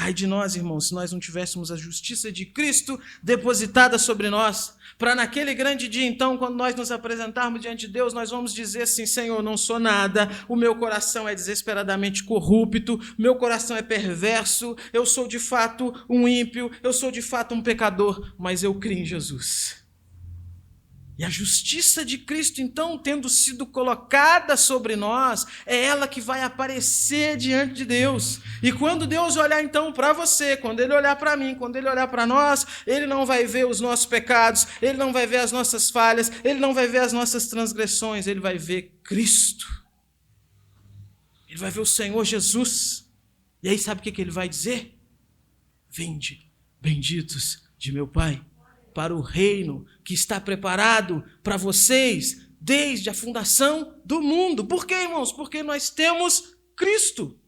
Ai de nós, irmãos, se nós não tivéssemos a justiça de Cristo depositada sobre nós, para naquele grande dia, então, quando nós nos apresentarmos diante de Deus, nós vamos dizer assim, Senhor, não sou nada, o meu coração é desesperadamente corrupto, meu coração é perverso, eu sou de fato um ímpio, eu sou de fato um pecador, mas eu creio em Jesus. E a justiça de Cristo, então, tendo sido colocada sobre nós, é ela que vai aparecer diante de Deus. E quando Deus olhar, então, para você, quando Ele olhar para mim, quando Ele olhar para nós, Ele não vai ver os nossos pecados, Ele não vai ver as nossas falhas, Ele não vai ver as nossas transgressões, Ele vai ver Cristo. Ele vai ver o Senhor Jesus. E aí sabe o que Ele vai dizer? Vinde, benditos de meu Pai, para o reino que está preparado para vocês desde a fundação do mundo. Por quê, irmãos? Porque nós temos Cristo.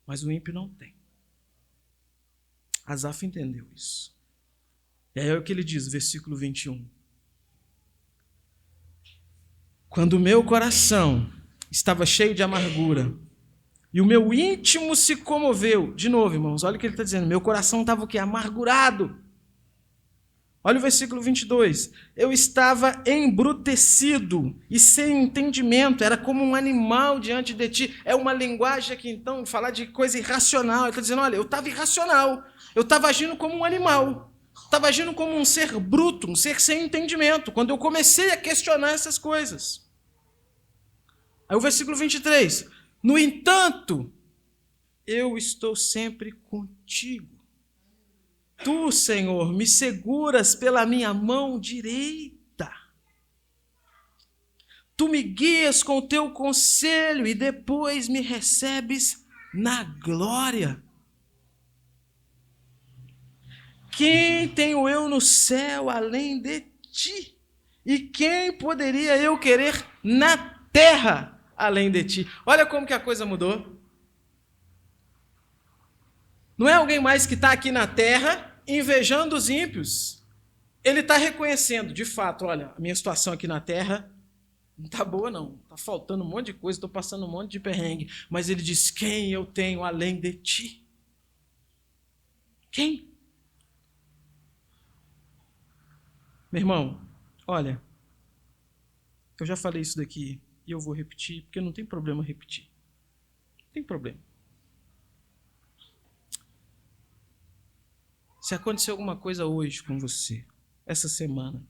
Mas o ímpio não tem. Asaf entendeu isso. E aí é o que ele diz, versículo 21. Quando o meu coração estava cheio de amargura, e o meu íntimo se comoveu. De novo, irmãos, olha o que ele está dizendo. Meu coração estava o quê? Amargurado. Olha o versículo 22. Eu estava embrutecido e sem entendimento. Era como um animal diante de ti. É uma linguagem aqui, então, falar de coisa irracional. Ele está dizendo, olha, eu estava irracional. Eu estava agindo como um animal. Estava agindo como um ser bruto, um ser sem entendimento. Quando eu comecei a questionar essas coisas. Aí o versículo 23. No entanto, eu estou sempre contigo. Tu, Senhor, me seguras pela minha mão direita. Tu me guias com o teu conselho e depois me recebes na glória. Quem tenho eu no céu além de ti? E quem poderia eu querer na terra além de ti? Olha como que a coisa mudou. Não é alguém mais que está aqui na terra invejando os ímpios. Ele está reconhecendo, de fato, olha, a minha situação aqui na terra não está boa não. Está faltando um monte de coisa, estou passando um monte de perrengue. Mas ele diz, quem eu tenho além de ti? Quem? Meu irmão, olha, eu já falei isso daqui e eu vou repetir, porque não tem problema repetir. Não tem problema. Se acontecer alguma coisa hoje com você, essa semana,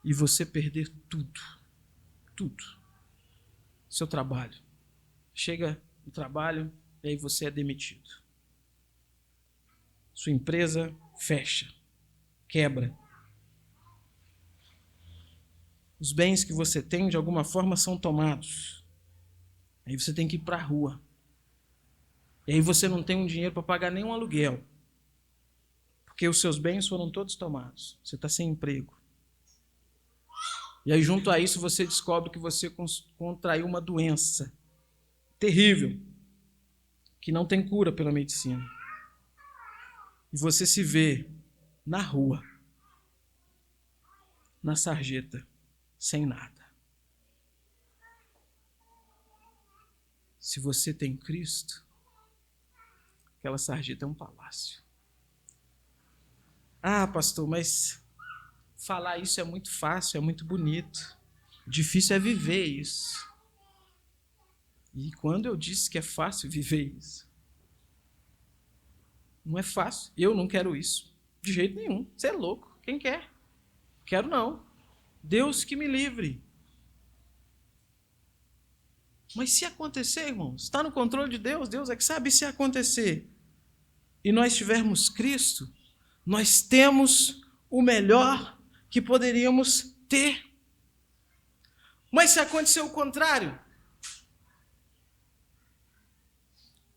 e você perder tudo, seu trabalho, chega no trabalho e aí você é demitido. Sua empresa fecha, quebra. Os bens que você tem, de alguma forma, são tomados. Aí você tem que ir para a rua. E aí você não tem um dinheiro para pagar nenhum aluguel. Porque os seus bens foram todos tomados. Você está sem emprego. E aí, junto a isso, você descobre que você contraiu uma doença. terrível, que não tem cura pela medicina. E você se vê na rua, na sarjeta, sem nada. Se você tem Cristo, aquela sarjeta é um palácio. Ah, pastor, mas falar isso é muito fácil, é muito bonito. Difícil é viver isso. E quando eu disse que é fácil viver isso, não é fácil. Eu não quero isso. De jeito nenhum. Você é louco. Quem quer? Quero não. Deus que me livre. Mas se acontecer, irmãos, está no controle de Deus. Deus é que sabe se acontecer. E nós tivermos Cristo, nós temos o melhor que poderíamos ter. Mas se acontecer o contrário,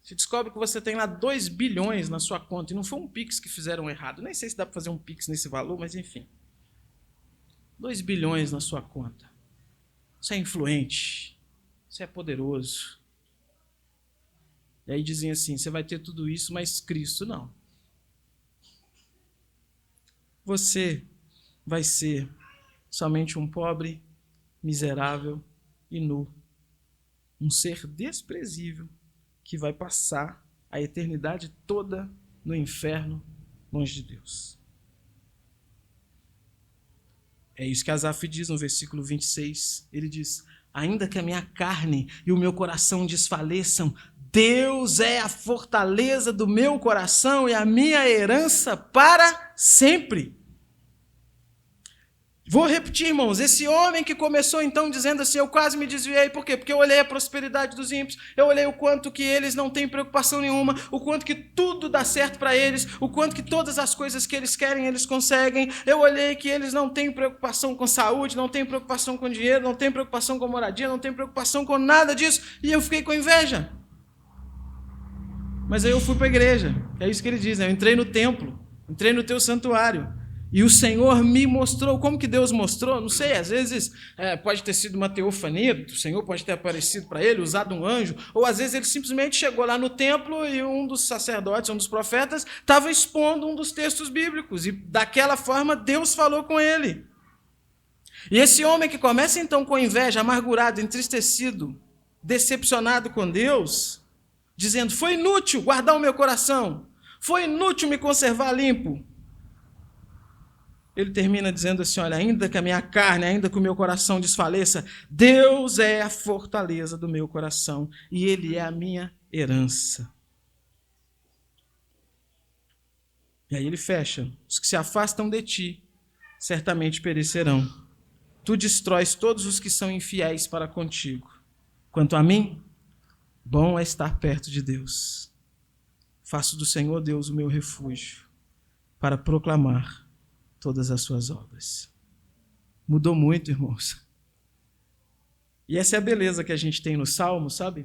se descobre que você tem lá 2 bilhões na sua conta, e não foi um Pix que fizeram errado, nem sei se dá para fazer um Pix nesse valor, mas enfim. 2 bilhões na sua conta. Você é influente, você é poderoso. E aí dizem assim, você vai ter tudo isso, mas Cristo não. Você vai ser somente um pobre, miserável e nu. Um ser desprezível que vai passar a eternidade toda no inferno, longe de Deus. É isso que Asaf diz no versículo 26. Ele diz, ainda que a minha carne e o meu coração desfaleçam, Deus é a fortaleza do meu coração e a minha herança para sempre. Vou repetir, irmãos, esse homem que começou então dizendo assim, eu quase me desviei, por quê? Porque eu olhei a prosperidade dos ímpios, eu olhei o quanto que eles não têm preocupação nenhuma, o quanto que tudo dá certo para eles, o quanto que todas as coisas que eles querem, eles conseguem, eu olhei que eles não têm preocupação com saúde, não têm preocupação com dinheiro, não têm preocupação com moradia, não têm preocupação com nada disso, e eu fiquei com inveja. Mas aí eu fui para a igreja, é isso que ele diz, né? Eu entrei no templo, entrei no teu santuário, e o Senhor me mostrou. Como que Deus mostrou? Não sei, às vezes pode ter sido uma teofania, o Senhor pode ter aparecido para ele, usado um anjo, ou às vezes ele simplesmente chegou lá no templo e um dos sacerdotes, um dos profetas, estava expondo um dos textos bíblicos, e daquela forma Deus falou com ele. E esse homem que começa então com inveja, amargurado, entristecido, decepcionado com Deus, dizendo, foi inútil guardar o meu coração, foi inútil me conservar limpo. Ele termina dizendo assim, olha, ainda que a minha carne, ainda que o meu coração desfaleça, Deus é a fortaleza do meu coração e Ele é a minha herança. E aí ele fecha, os que se afastam de ti, certamente perecerão. Tu destróis todos os que são infiéis para contigo. Quanto a mim, bom é estar perto de Deus. Faço do Senhor Deus o meu refúgio, para proclamar todas as suas obras. Mudou muito, irmãos. E essa é a beleza que a gente tem no Salmo, sabe?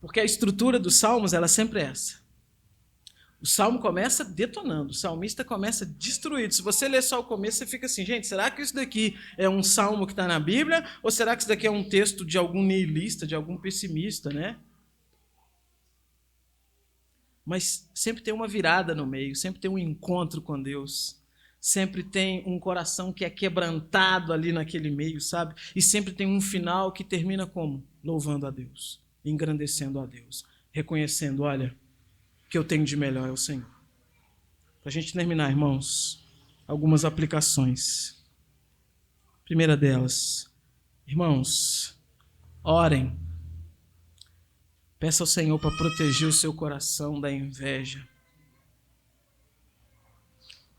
Porque a estrutura dos Salmos, ela sempre é essa. O Salmo começa detonando, o salmista começa destruído. Se você ler só o começo, você fica assim, gente, será que isso daqui é um salmo que está na Bíblia? Ou será que isso daqui é um texto de algum nihilista, de algum pessimista, né? Mas sempre tem uma virada no meio, sempre tem um encontro com Deus, sempre tem um coração que é quebrantado ali naquele meio, sabe? E sempre tem um final que termina como? Louvando a Deus, engrandecendo a Deus, reconhecendo, olha, o que eu tenho de melhor é o Senhor. Para a gente terminar, irmãos, algumas aplicações. Primeira delas, irmãos, orem. Peça ao Senhor para proteger o seu coração da inveja.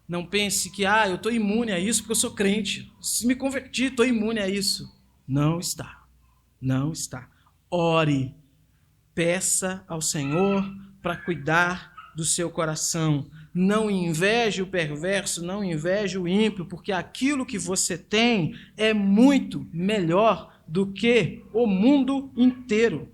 Não pense que, eu estou imune a isso porque eu sou crente. Se me converti, estou imune a isso. Não está. Não está. Ore. Peça ao Senhor para cuidar do seu coração. Não inveje o perverso, não inveje o ímpio, porque aquilo que você tem é muito melhor do que o mundo inteiro.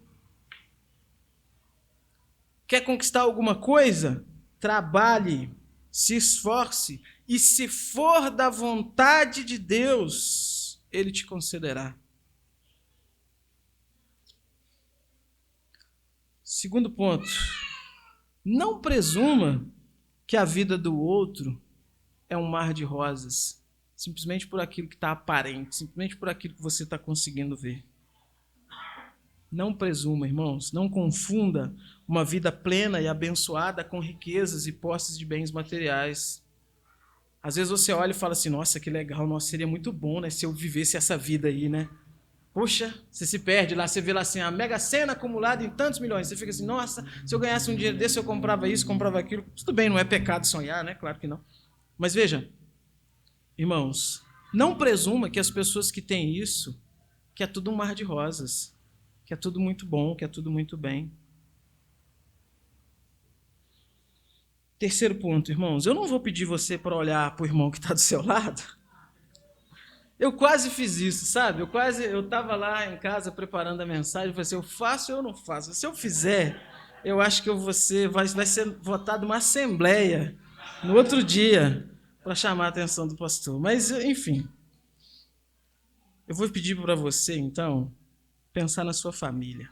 Quer conquistar alguma coisa? Trabalhe, se esforce, e se for da vontade de Deus, Ele te concederá. Segundo ponto, não presuma que a vida do outro é um mar de rosas, simplesmente por aquilo que está aparente, simplesmente por aquilo que você está conseguindo ver. Não presuma, irmãos, não confunda uma vida plena e abençoada com riquezas e posses de bens materiais. Às vezes você olha e fala assim, nossa, que legal, nossa, seria muito bom, né, se eu vivesse essa vida aí, né? Poxa, você se perde lá, você vê lá assim, a Mega Sena acumulada em tantos milhões, você fica assim, nossa, se eu ganhasse um dinheiro desse, eu comprava isso, comprava aquilo. Tudo bem, não é pecado sonhar, né? Claro que não. Mas veja, irmãos, não presuma que as pessoas que têm isso, que é tudo um mar de rosas, que é tudo muito bom, que é tudo muito bem. Terceiro ponto, irmãos, eu não vou pedir você para olhar para o irmão que está do seu lado. Eu quase fiz isso, sabe? Eu estava lá em casa preparando a mensagem, falei assim, eu faço ou eu não faço? Se eu fizer, eu acho que vai ser votado uma assembleia no outro dia para chamar a atenção do pastor. Mas, enfim, eu vou pedir para você, então, pensar na sua família.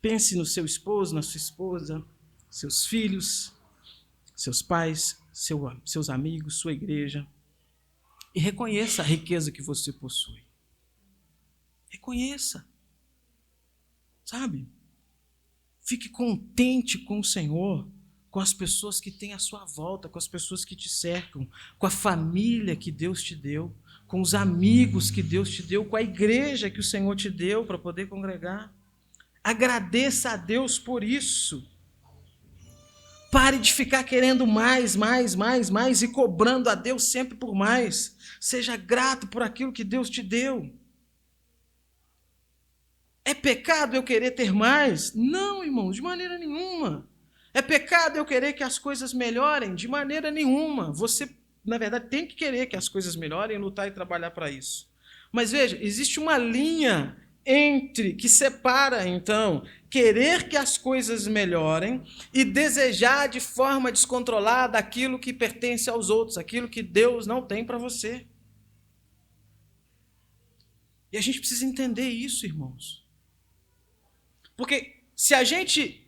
Pense no seu esposo, na sua esposa, seus filhos, seus pais, seus amigos, sua igreja. E reconheça a riqueza que você possui. Reconheça. Sabe? Fique contente com o Senhor, com as pessoas que têm à sua volta, com as pessoas que te cercam, com a família que Deus te deu, com os amigos que Deus te deu, com a igreja que o Senhor te deu para poder congregar. Agradeça a Deus por isso. Pare de ficar querendo mais e cobrando a Deus sempre por mais. Seja grato por aquilo que Deus te deu. É pecado eu querer ter mais? Não, irmãos, de maneira nenhuma. É pecado eu querer que as coisas melhorem? De maneira nenhuma. Você, na verdade, tem que querer que as coisas melhorem, lutar e trabalhar para isso. Mas veja, existe uma linha que separa, então, querer que as coisas melhorem e desejar de forma descontrolada aquilo que pertence aos outros, aquilo que Deus não tem para você. E a gente precisa entender isso, irmãos. Porque se a gente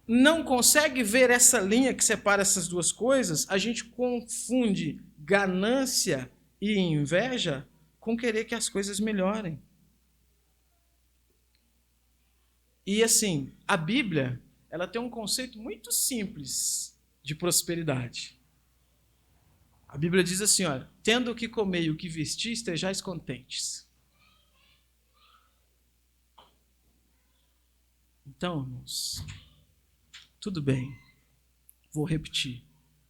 não consegue ver essa linha que separa essas duas coisas, a gente confunde ganância e inveja com querer que as coisas melhorem. E assim, a Bíblia, ela tem um conceito muito simples de prosperidade. A Bíblia diz assim, olha, tendo o que comer e o que vestir, estejais contentes. Então, irmãos, tudo bem, vou repetir.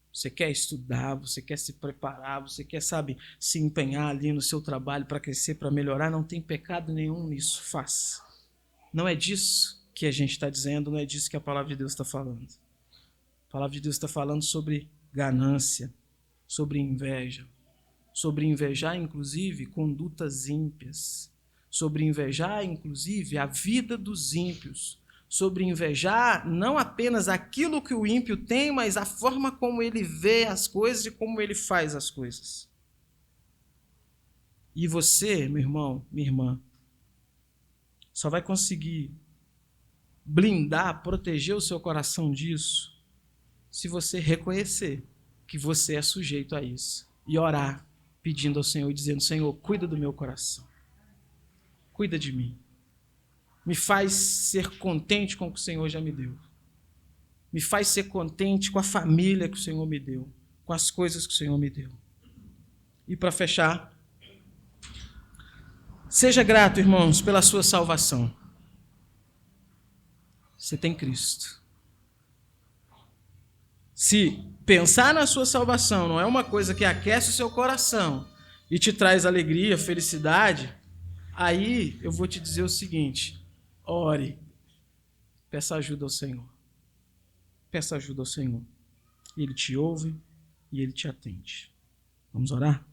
Você quer estudar, você quer se preparar, você quer, se empenhar ali no seu trabalho para crescer, para melhorar, não tem pecado nenhum nisso, faça. Não é disso que a gente está dizendo, não é disso que a palavra de Deus está falando. A palavra de Deus está falando sobre ganância, sobre inveja, sobre invejar, inclusive, condutas ímpias, sobre invejar, inclusive, a vida dos ímpios, sobre invejar não apenas aquilo que o ímpio tem, mas a forma como ele vê as coisas e como ele faz as coisas. E você, meu irmão, minha irmã, só vai conseguir blindar, proteger o seu coração disso, se você reconhecer que você é sujeito a isso e orar, pedindo ao Senhor e dizendo, Senhor, cuida do meu coração, cuida de mim, me faz ser contente com o que o Senhor já me deu, me faz ser contente com a família que o Senhor me deu, com as coisas que o Senhor me deu. E para fechar, seja grato, irmãos, pela sua salvação. Você tem Cristo. Se pensar na sua salvação não é uma coisa que aquece o seu coração e te traz alegria, felicidade, aí eu vou te dizer o seguinte, ore, peça ajuda ao Senhor. Peça ajuda ao Senhor. Ele te ouve e Ele te atende. Vamos orar?